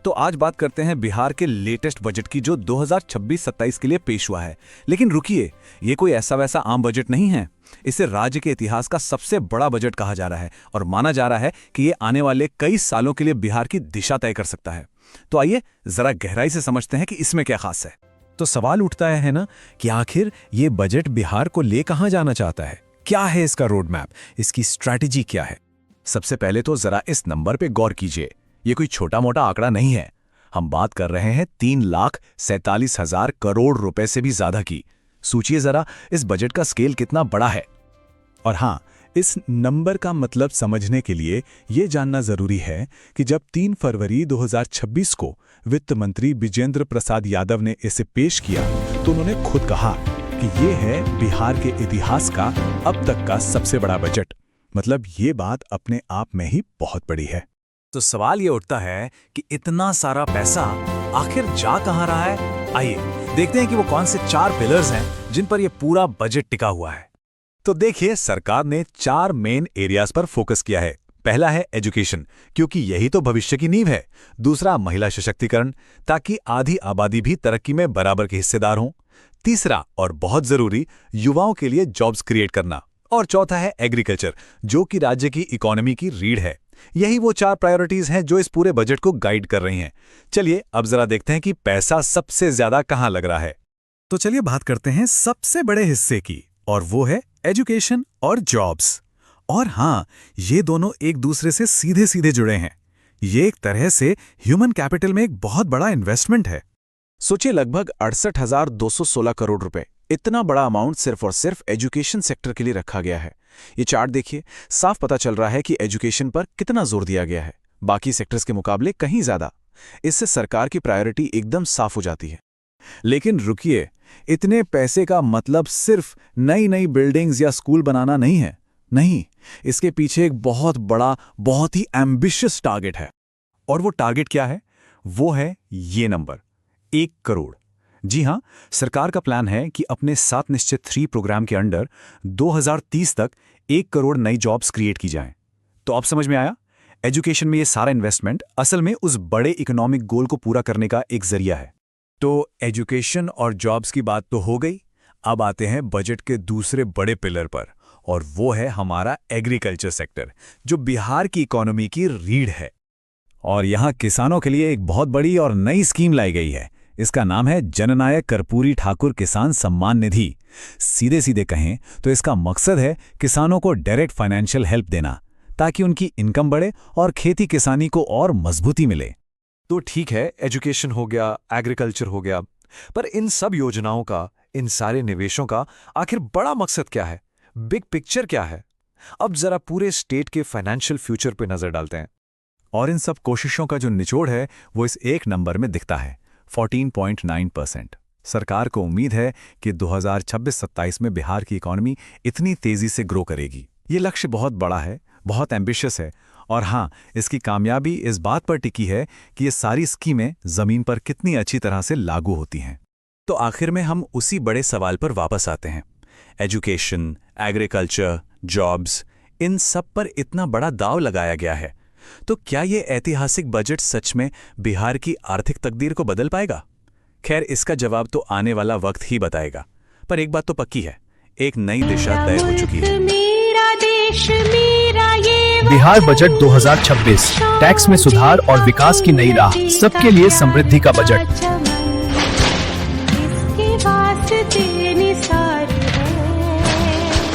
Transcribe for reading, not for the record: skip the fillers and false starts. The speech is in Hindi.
तो आज बात करते हैं बिहार के लेटेस्ट बजट की जो 2026-27 के लिए पेश हुआ है। लेकिन रुकिए, ये कोई ऐसा वैसा आम बजट नहीं है। इसे राज्य के इतिहास का सबसे बड़ा बजट कहा जा रहा है और माना जा रहा है कि ये आने वाले कई सालों के लिए बिहार की दिशा तय कर सकता है। तो आइए जरा गहराई से समझते हैं कि इसमें क्या खास है। तो सवाल उठता है ना कि आखिर ये बजट बिहार को ले कहां जाना चाहता है? क्या है इसका रोड मैप, इसकी स्ट्रैटेजी क्या है? सबसे पहले तो जरा इस नंबर पे गौर कीजिए। ये कोई छोटा मोटा आंकड़ा नहीं है। हम बात कर रहे हैं 3,47,000 करोड़ रुपए से भी ज्यादा की। सोचिए जरा इस बजट का स्केल कितना बड़ा है। और हाँ, इस नंबर का मतलब समझने के लिए ये जानना जरूरी है कि जब 3 फरवरी 2026 को वित्त मंत्री विजेंद्र प्रसाद यादव ने इसे पेश किया तो उन्होंने खुद कहा कि ये है बिहार के इतिहास का अब तक का सबसे बड़ा बजट। मतलब ये बात अपने आप में ही बहुत बड़ी है। तो सवाल ये उठता है कि इतना सारा पैसा आखिर जा कहां रहा है। आइए देखते हैं कि वो कौन से 4 पिलर्स हैं जिन पर ये पूरा बजट टिका हुआ है। तो देखिए, सरकार ने 4 मेन एरियाज पर फोकस किया है। पहला है एजुकेशन, क्योंकि यही तो भविष्य की नींव है। दूसरा, महिला सशक्तिकरण, ताकि आधी आबादी भी तरक्की में बराबर के हिस्सेदार हों। तीसरा और बहुत जरूरी, युवाओं के लिए जॉब्स क्रिएट करना। और चौथा है एग्रीकल्चर, जो कि राज्य की इकोनॉमी की रीढ़ है। यही वो 4 प्रायोरिटीज हैं जो इस पूरे बजट को गाइड कर रही हैं। चलिए अब जरा देखते हैं कि पैसा सबसे ज्यादा कहां लग रहा है। तो चलिए बात करते हैं सबसे बड़े हिस्से की, और वो है एजुकेशन और जॉब्स। और हाँ, ये दोनों एक दूसरे से सीधे सीधे जुड़े हैं। ये एक तरह से ह्यूमन कैपिटल में एक बहुत बड़ा इन्वेस्टमेंट है। सोचिए, लगभग 68,216 करोड़ रुपए, इतना बड़ा अमाउंट सिर्फ और सिर्फ एजुकेशन सेक्टर के लिए रखा गया है। ये चार्ट देखिए, साफ पता चल रहा है कि एजुकेशन पर कितना जोर दिया गया है, बाकी सेक्टर्स के मुकाबले कहीं ज्यादा। इससे सरकार की प्रायोरिटी एकदम साफ हो जाती है। लेकिन रुकिए, इतने पैसे का मतलब सिर्फ नई नई बिल्डिंग्स या स्कूल बनाना नहीं है। नहीं, इसके पीछे एक बहुत बड़ा, बहुत ही एम्बिशियस टारगेट है। और वो टारगेट क्या है? वो है ये नंबर, 1 करोड़। जी हां, सरकार का प्लान है कि अपने 7 निश्चित 3 प्रोग्राम के अंडर 2030 तक 1 करोड़ नई जॉब्स क्रिएट की जाएं। तो अब समझ में आया, एजुकेशन में ये सारा इन्वेस्टमेंट असल में उस बड़े इकोनॉमिक गोल को पूरा करने का एक जरिया है। तो एजुकेशन और जॉब्स की बात तो हो गई। अब आते हैं बजट के दूसरे बड़े पिलर पर, और वो है हमारा एग्रीकल्चर सेक्टर, जो बिहार की इकोनॉमी की रीढ़ है। और यहां किसानों के लिए एक बहुत बड़ी और नई स्कीम लाई गई है। इसका नाम है जननायक कर्पूरी ठाकुर किसान सम्मान निधि। सीधे सीधे कहें तो इसका मकसद है किसानों को डायरेक्ट फाइनेंशियल हेल्प देना, ताकि उनकी इनकम बढ़े और खेती किसानी को और मजबूती मिले। तो ठीक है, एजुकेशन हो गया, एग्रीकल्चर हो गया, पर इन सब योजनाओं का, इन सारे निवेशों का आखिर बड़ा मकसद क्या है? बिग पिक्चर क्या है? अब जरा पूरे स्टेट के फाइनेंशियल फ्यूचर पे नजर डालते हैं। और इन सब कोशिशों का जो निचोड़ है वो इस एक नंबर में दिखता है, 14.9%। सरकार को उम्मीद है कि 2026-27 में बिहार की इकोनॉमी इतनी तेजी से ग्रो करेगी। ये लक्ष्य बहुत बड़ा है, बहुत एम्बिशियस है। और हाँ, इसकी कामयाबी इस बात पर टिकी है कि ये सारी स्कीमें जमीन पर कितनी अच्छी तरह से लागू होती हैं। तो आखिर में हम उसी बड़े सवाल पर वापस आते हैं। एजुकेशन, एग्रीकल्चर, जॉब्स, इन सब पर इतना बड़ा दांव लगाया गया है। तो क्या ये ऐतिहासिक बजट सच में बिहार की आर्थिक तकदीर को बदल पाएगा? खैर, इसका जवाब तो आने वाला वक्त ही बताएगा। पर एक बात तो पक्की है, एक नई दिशा तय हो चुकी है। बिहार बजट 2026, टैक्स में सुधार और विकास की नई राह, सबके लिए समृद्धि का बजट।